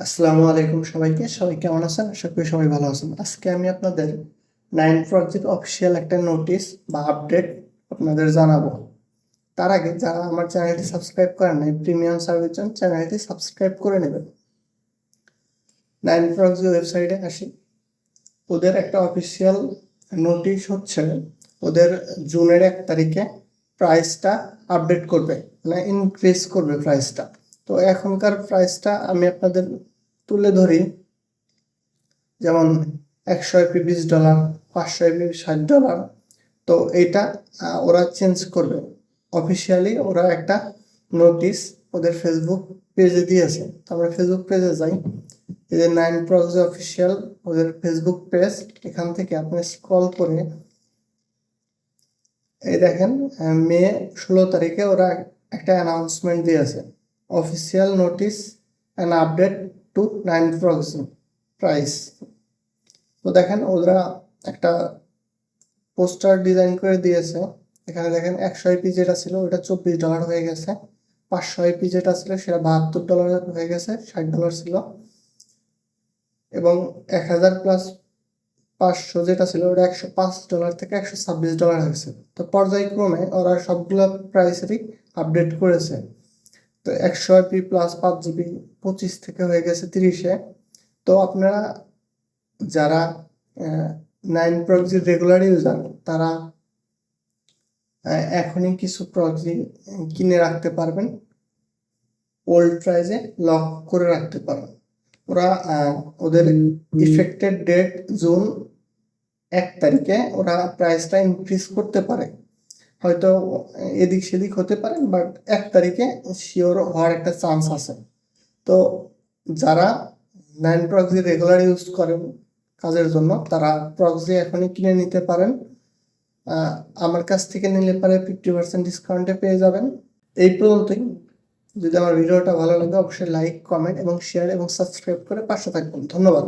আসসালামু আলাইকুম সবাই কেমন আছেন? আশা করি সবাই ভালো আছেন। আজকে আমি আপনাদের 9 প্রজেক্ট অফিসিয়াল একটা নোটিশ বা আপডেট আপনাদের জানাবো। তার আগে যারা আমার চ্যানেলটি সাবস্ক্রাইব করেন নাই, প্রিমিয়াম সার্ভিস জন্য চ্যানেলটি সাবস্ক্রাইব করে নেবেন। 9 প্রজেক্ট ওয়েবসাইটে আসি। ওদের একটা অফিসিয়াল নোটিশ হচ্ছে ওদের জুনের 1 তারিখে প্রাইসটা আপডেট করবে, মানে ইনক্রিজ করবে প্রাইসটা। তো এখনকার প্রাইসটা আমি আপনাদের তুলে ধরি। যেমন 100 এমপি $20, 500 এমপি $60। তো এইটা ওরা চেঞ্জ করবে। অফিসিয়ালি ওরা একটা নোটিশ ওদের ফেসবুক পেজে দিয়েছে। তো আমরা ফেসবুক পেজে যাই। এই যে 9 প্রক্সি অফিসিয়াল ওদের ফেসবুক পেজ, এখান থেকে আপনি স্ক্রল করে এই দেখেন মে 16 তারিখে ওরা একটা অ্যানাউন্সমেন্ট দিয়েছে, official notice and update to 9 proxy price. তো দেখেন ওরা একটা পোস্টার ডিজাইন করে দিয়েছে। এখানে দেখেন 100 আইপি যেটা ছিল ওটা $24 হয়ে গেছে, 500 আইপি যেটা ছিল সেটা $72 হয়ে গেছে, $60 ছিল, এবং 1000 প্লাস 500 যেটা ছিল ওটা $105 থেকে $126 হয়েছে। তো পর্যায়ক্রমে ওরা সবগুলো প্রাইসেরই আপডেট করেছে। তো 100 আইপি প্লাস 5 জিবি 25 থেকে হয়ে গেছে 30-এ। তো আপনারা যারা 9 প্রক্সি রেগুলার ইউজার তারা এখনই কিছু প্রক্সি কিনে রাখতে পারবেন, ওল্ড প্রাইসে লক করে রাখতে পারবেন। ওরা ওদের ইফেক্টেড ডেট জুন 1 তারিখে ওরা প্রাইসটা ইনক্রিজ করতে পারে, হয়তো এদিক সেদিক হতে পারে, বাট 1 তারিখে শিওর হওয়ার একটা চান্স আছে। তো যারা 9 প্রক্সি রেগুলার ইউজ করেন কাজের জন্য তারা প্রক্সি এখনই কিনে নিতে পারেন। আমার কাছ থেকে নিলে পারে 50% ডিসকাউন্টে পেয়ে যাবেন। এই পর্যন্তই। যদি আমার ভিডিওটা ভালো লাগে অবশ্যই লাইক, কমেন্ট এবং শেয়ার এবং সাবস্ক্রাইব করে পাশে থাকবেন। ধন্যবাদ।